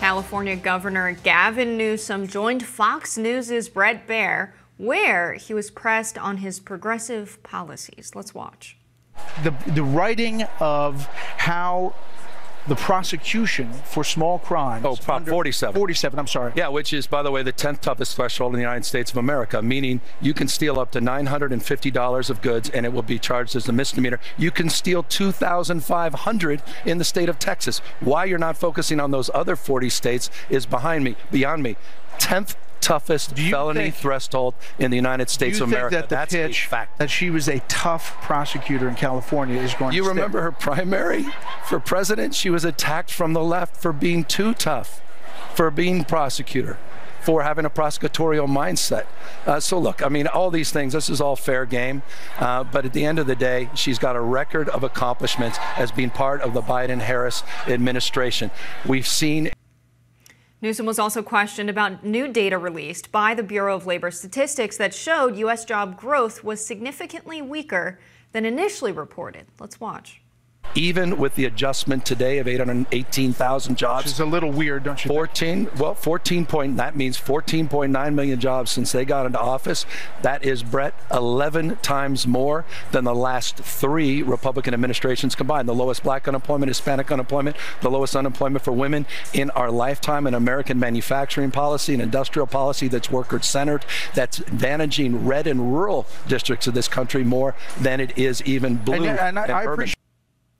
California Governor Gavin Newsom joined Fox News' Brett Baier, where he was pressed on his progressive policies. Let's watch. The writing of how the prosecution for small crimes. Oh, Prop 47. 47, I'm sorry. Yeah, which is, by the way, the 10th toughest threshold in the United States of America, meaning you can steal up to $950 of goods and it will be charged as a misdemeanor. You can steal $2,500 in the state of Texas. Why you're not focusing on those other 40 states is beyond me. 10th toughest felony threshold in the United States of America. That's a fact. That she was a tough prosecutor in California is going to You remember her primary for president? She was attacked from the left for being too tough, for being prosecutor, for having a prosecutorial mindset. So look, I mean, all these things, this is all fair game. But at the end of the day, she's got a record of accomplishments as being part of the Biden-Harris administration. We've seen Newsom was also questioned about new data released by the Bureau of Labor Statistics that showed U.S. job growth was significantly weaker than initially reported. Let's watch. Even with the adjustment today of 818,000 jobs. Which is a little weird, don't you think? That means 14.9 million jobs since they got into office. That is, Brett, 11 times more than the last 3 Republican administrations combined. The lowest black unemployment, Hispanic unemployment, the lowest unemployment for women in our lifetime, an American manufacturing policy, an industrial policy that's worker-centered, that's advantaging red and rural districts of this country more than it is even blue and urban.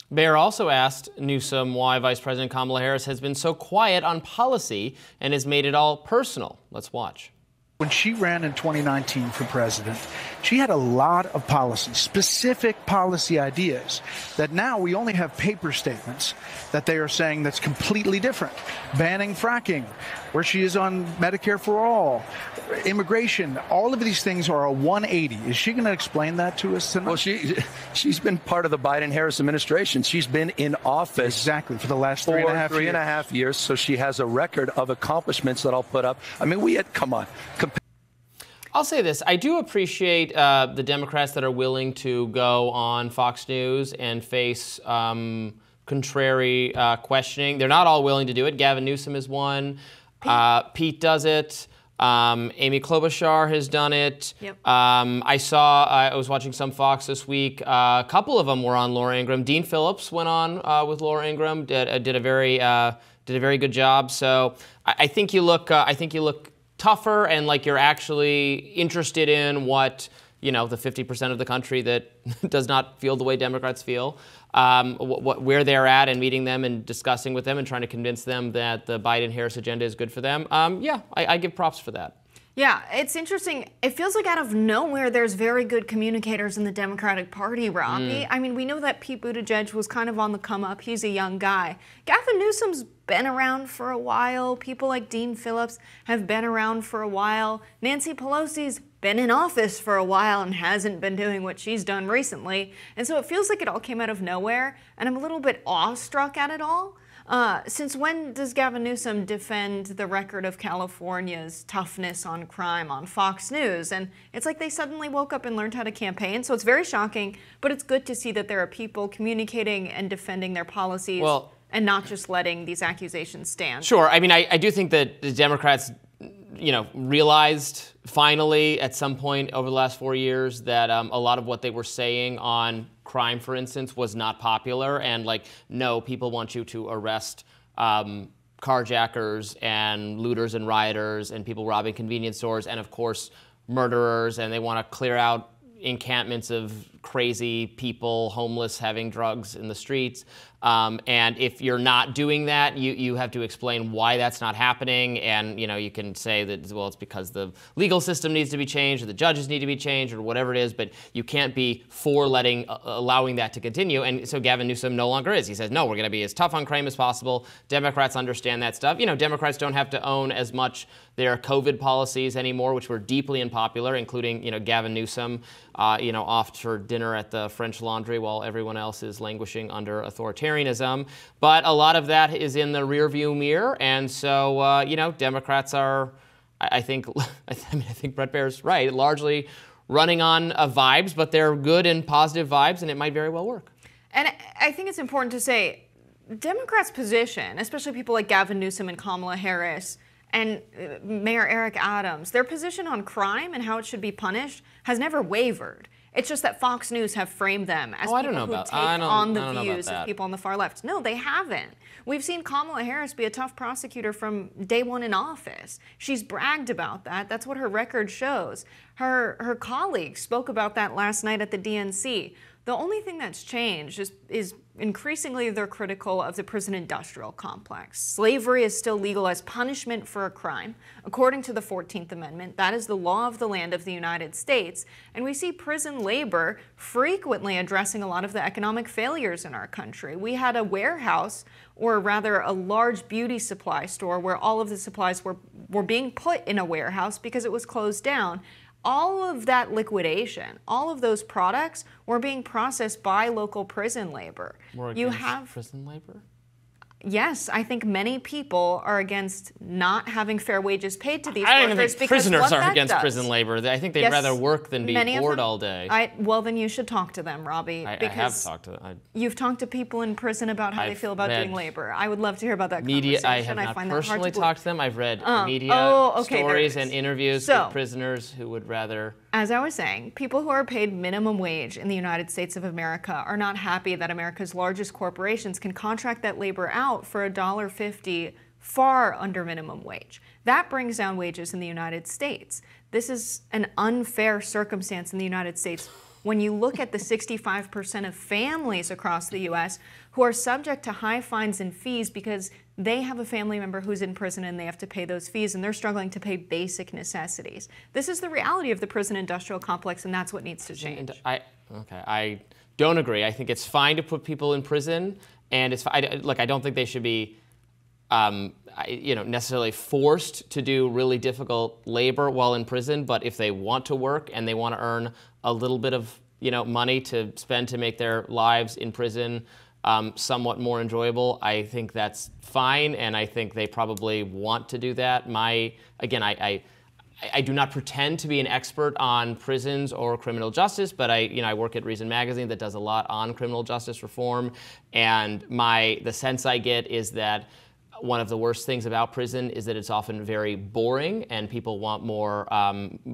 Baier also asked Newsom why Vice President Kamala Harris has been so quiet on policy and has made it all personal. Let's watch. When she ran in 2019 for president, she had a lot of policies, specific policy ideas that now we only have paper statements that they are saying that's completely different. Banning fracking, where she is on Medicare for all, immigration, all of these things are a 180. Is she going to explain that to us tonight? Well, she's been part of the Biden-Harris administration. She's been in office exactly for the last three and a half years. So she has a record of accomplishments that I'll put up. I mean, come on. I'll say this. I do appreciate the Democrats that are willing to go on Fox News and face contrary questioning. They're not all willing to do it. Gavin Newsom is one. Pete does it. Amy Klobuchar has done it. Yep. I was watching some Fox this week. A couple of them were on Laura Ingraham. Dean Phillips went on with Laura Ingraham. Did a very good job. So I think you look tougher and like you're actually interested in what, you know, the 50% of the country that does not feel the way Democrats feel, where they're at, and meeting them and discussing with them and trying to convince them that the Biden-Harris agenda is good for them. Yeah, I give props for that. Yeah, it's interesting. It feels like out of nowhere there's very good communicators in the Democratic Party, Robbie. I mean, we know that Pete Buttigieg was kind of on the come up. He's a young guy. Gavin Newsom's been around for a while. People like Dean Phillips have been around for a while. Nancy Pelosi's been in office for a while and hasn't been doing what she's done recently. And so it feels like it all came out of nowhere, and I'm a little bit awestruck at it all. Since when does Gavin Newsom defend the record of California's toughness on crime on Fox News? And it's like they suddenly woke up and learned how to campaign. So it's very shocking, but it's good to see that there are people communicating and defending their policies and not just letting these accusations stand. Sure. I mean, I do think that the Democrats, you know, realized finally at some point over the last 4 years that a lot of what they were saying on crime, for instance, was not popular. And like, no, people want you to arrest carjackers and looters and rioters and people robbing convenience stores and, of course, murderers. And they want to clear out encampments of crazy people, homeless, having drugs in the streets. And if you're not doing that, you have to explain why that's not happening. And, you know, you can say that, well, it's because the legal system needs to be changed or the judges need to be changed or whatever it is, but you can't be for allowing that to continue. And so Gavin Newsom no longer is. He says, no, we're going to be as tough on crime as possible. Democrats understand that stuff. You know, Democrats don't have to own as much their COVID policies anymore, which were deeply unpopular, including, you know, Gavin Newsom, you know, off for dinner at the French Laundry while everyone else is languishing under authoritarianism. But a lot of that is in the rearview mirror, and so you know, Democrats are, I think Brett Baier's right, largely running on vibes, but they're good and positive vibes, and it might very well work. And I think it's important to say, Democrats' position, especially people like Gavin Newsom and Kamala Harris and Mayor Eric Adams, their position on crime and how it should be punished has never wavered. It's just that Fox News have framed them as people who take on the views of people on the far left. No, they haven't. We've seen Kamala Harris be a tough prosecutor from day one in office. She's bragged about that. That's what her record shows. Her colleagues spoke about that last night at the DNC. The only thing that's changed is increasingly they're critical of the prison industrial complex. Slavery is still legal as punishment for a crime. According to the 14th Amendment, that is the law of the land of the United States. And we see prison labor frequently addressing a lot of the economic failures in our country. We had a warehouse, or rather a large beauty supply store, where all of the supplies were being put in a warehouse because it was closed down. All of that liquidation, all of those products were being processed by local prison labor. We're against prison labor? Yes, I think many people are against not having fair wages paid to these workers. I don't even think prisoners are against prison labor. I think they'd rather work than be bored all day. Well, then you should talk to them, Robbie. I have talked to them. You've talked to people in prison about how they feel about doing labor. I would love to hear about that conversation. I have not personally talked to them. I've read media stories and interviews with prisoners who would rather... As I was saying, people who are paid minimum wage in the United States of America are not happy that America's largest corporations can contract that labor out for $1.50, far under minimum wage. That brings down wages in the United States. This is an unfair circumstance in the United States when you look at the 65% of families across the U.S. who are subject to high fines and fees because they have a family member who's in prison and they have to pay those fees, and they're struggling to pay basic necessities. This is the reality of the prison industrial complex, and that's what needs to change. I don't agree. I think it's fine to put people in prison, and it's look, I don't think they should be necessarily forced to do really difficult labor while in prison, but if they want to work and they want to earn a little bit of money to spend to make their lives in prison somewhat more enjoyable, I think that's fine, and I think they probably want to do that. I do not pretend to be an expert on prisons or criminal justice, but I work at Reason Magazine that does a lot on criminal justice reform, and the sense I get is that one of the worst things about prison is that it's often very boring, and people want more,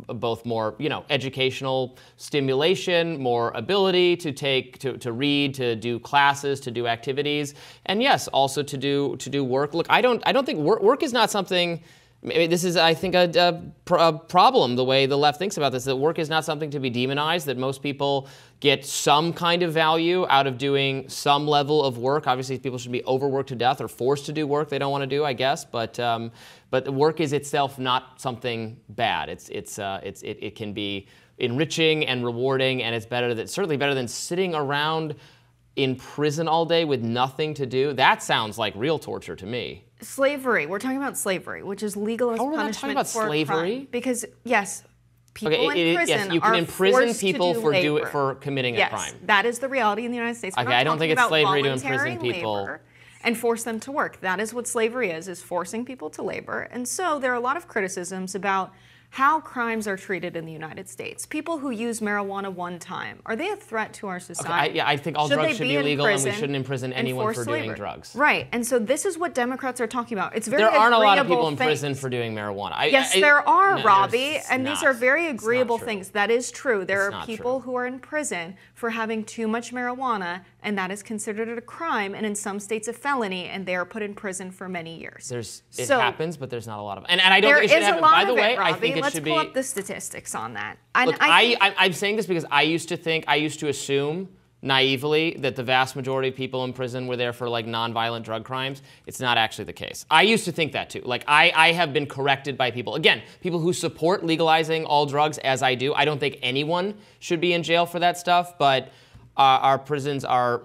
both more, educational stimulation, more ability to read, to do classes, to do activities, and yes, also to do work. Look, I don't think work is not something. This is, I think, a problem, the way the left thinks about this, that work is not something to be demonized, that most people get some kind of value out of doing some level of work. Obviously, people should be overworked to death or forced to do work they don't want to do, I guess, but work is itself not something bad. It can be enriching and rewarding, and it's certainly better than sitting around in prison all day with nothing to do. That sounds like real torture to me. Slavery. We're talking about slavery, which is legal as punishment. How are we not talking about slavery? Crime. Because yes, people in prison yes, you can imprison people for committing a crime. That is the reality in the United States. Okay, I don't think it's slavery to imprison people and force them to work. That is what slavery is forcing people to labor. And so there are a lot of criticisms about how crimes are treated in the United States. People who use marijuana one time, are they a threat to our society? I think all drugs should be legal, and we shouldn't imprison anyone for doing drugs. Right, and so this is what Democrats are talking about. It's very There aren't a lot of people in prison for doing marijuana. Yes, there are, Robbie, and these are very agreeable things. That is true. There are people who are in prison for having too much marijuana, and that is considered a crime, and in some states a felony, and they are put in prison for many years. It happens, but there's not a lot of it. And I don't think it should happen. By the way, I think Let's pull up the statistics on that. Look, I'm saying this because I used to assume naively that the vast majority of people in prison were there for like nonviolent drug crimes. It's not actually the case. I used to think that too. Like I have been corrected by people. Again, people who support legalizing all drugs as I do. I don't think anyone should be in jail for that stuff, but our prisons have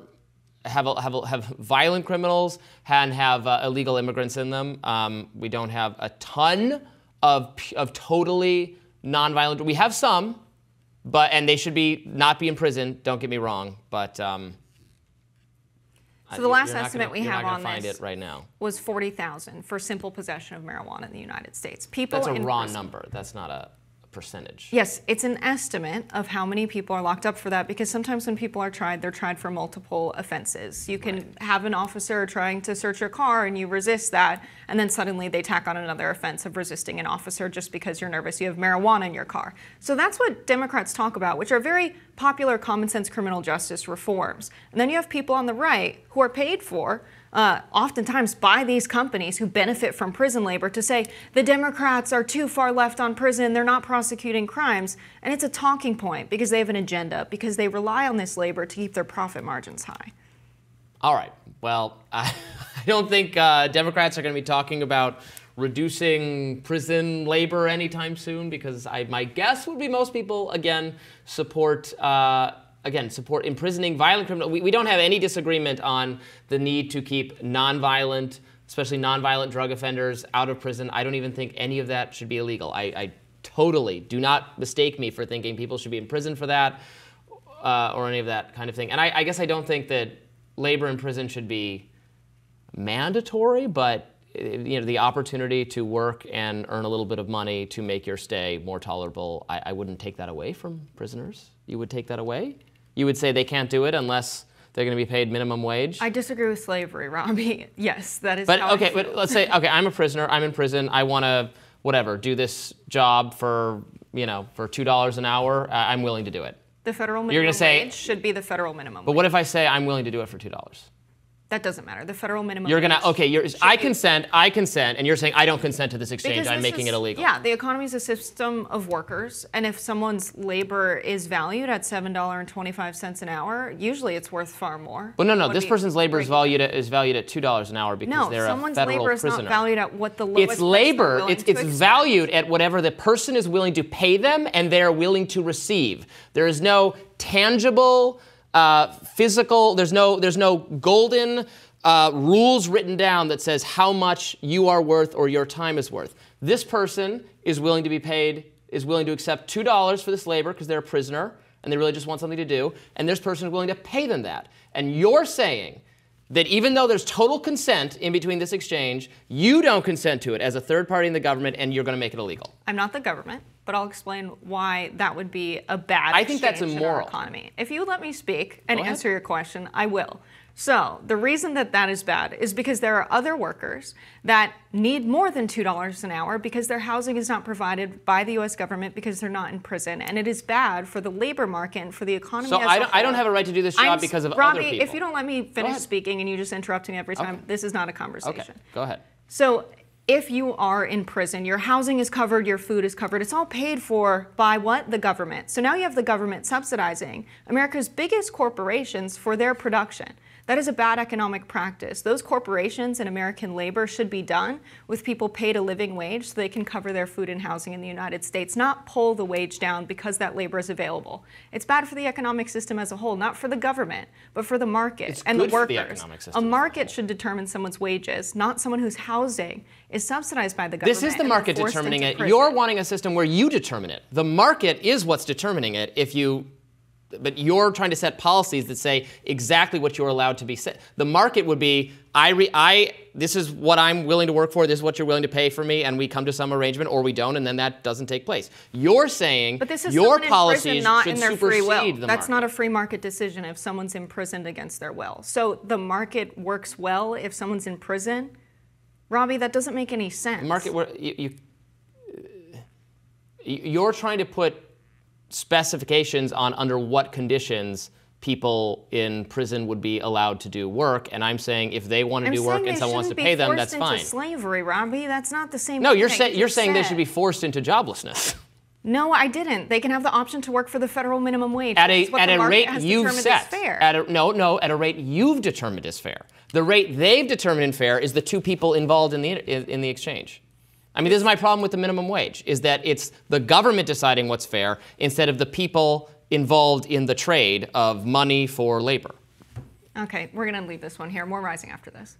violent criminals and have illegal immigrants in them. We don't have a ton of totally nonviolent. We have some, and they should not be in prison. Don't get me wrong, but so the last estimate we have on this right now was 40,000 for simple possession of marijuana in the United States. People That's a raw number. That's not a percentage. Yes, it's an estimate of how many people are locked up for that, because sometimes when people are tried, they're tried for multiple offenses. You can have an officer trying to search your car and you resist that, and then suddenly they tack on another offense of resisting an officer just because you're nervous you have marijuana in your car. So that's what Democrats talk about, which are very popular common sense criminal justice reforms. And then you have people on the right who are paid for oftentimes by these companies who benefit from prison labor to say the Democrats are too far left on prison, they're not prosecuting crimes. And it's a talking point because they have an agenda, because they rely on this labor to keep their profit margins high. All right. Well, I don't think Democrats are going to be talking about reducing prison labor anytime soon, because my guess would be most people, again, support imprisoning violent criminals. We don't have any disagreement on the need to keep nonviolent, especially nonviolent drug offenders out of prison. I don't even think any of that should be illegal. I totally do not mistake me for thinking people should be in prison for that or any of that kind of thing. And I guess I don't think that labor in prison should be mandatory, but the opportunity to work and earn a little bit of money to make your stay more tolerable, I wouldn't take that away from prisoners. You would take that away? You would say they can't do it unless they're going to be paid minimum wage? I disagree with slavery, Robbie. Yes, that is but how okay, but let's say, okay, I'm a prisoner, I'm in prison, I want to, do this job for, for $2 an hour, I'm willing to do it. The federal minimum wage should be the federal minimum wage. But what if I say I'm willing to do it for $2? That doesn't matter. The federal minimum You're wage. I consent, and you're saying I don't consent to this exchange, I'm making it illegal. Yeah, the economy is a system of workers, and if someone's labor is valued at $7.25 an hour, usually it's worth far more. But no, this person's labor is valued at $2 an hour because they're a federal prisoner. No, someone's labor is not valued at what the lowest It's labor, it's valued at whatever the person is willing to pay them and they're willing to receive. There is no tangible physical, there's no golden rules written down that says how much you are worth or your time is worth. This person is willing to be paid, is willing to accept $2 for this labor because they're a prisoner and they really just want something to do, and this person is willing to pay them that. And you're saying that even though there's total consent in between this exchange, you don't consent to it as a third party in the government and you're going to make it illegal. I'm not the government, but I'll explain why that would be a bad I think that's exchange immoral. in our economy. If you let me speak and answer your question, I will. So the reason that is bad is because there are other workers that need more than $2 an hour because their housing is not provided by the U.S. government because they're not in prison. And it is bad for the labor market and for the economy as a whole. I don't have a right to do this job because of Robbie, other people. if you don't let me finish speaking and you just interrupting every time, this is not a conversation. Okay, go ahead. So if you are in prison, your housing is covered, your food is covered. It's all paid for by what? The government. So now you have the government subsidizing America's biggest corporations for their production. That is a bad economic practice. Those corporations and American labor should be done with people paid a living wage so they can cover their food and housing in the United States, not pull the wage down because that labor is available. It's bad for the economic system as a whole, not for the government, but for the market and the workers. For the economic system. A market should determine someone's wages, not someone whose housing is subsidized by the government. This is the market determining it. You're wanting a system where you determine it. The market is what's determining it but you're trying to set policies that say exactly what you're allowed to be set. The market would be, this is what I'm willing to work for, this is what you're willing to pay for me, and we come to some arrangement, or we don't, and then that doesn't take place. You're saying but this is your policies in prison, not should in their supersede free will. the That's market. not a free market decision if someone's imprisoned against their will. So the market works well if someone's in prison. Robbie, that doesn't make any sense. The market, you're trying to put specifications on under what conditions people in prison would be allowed to do work, and I'm saying if they want to do work and someone wants to pay them, that's fine. Into slavery, Robbie. That's not the same. No, you're saying they should be forced into joblessness. No, I didn't. They can have the option to work for the federal minimum wage. At a rate you've set. Fair. At a rate you've determined is fair. The rate they've determined fair is the two people involved in the exchange. I mean, this is my problem with the minimum wage, is that it's the government deciding what's fair instead of the people involved in the trade of money for labor. Okay, we're going to leave this one here. More rising after this.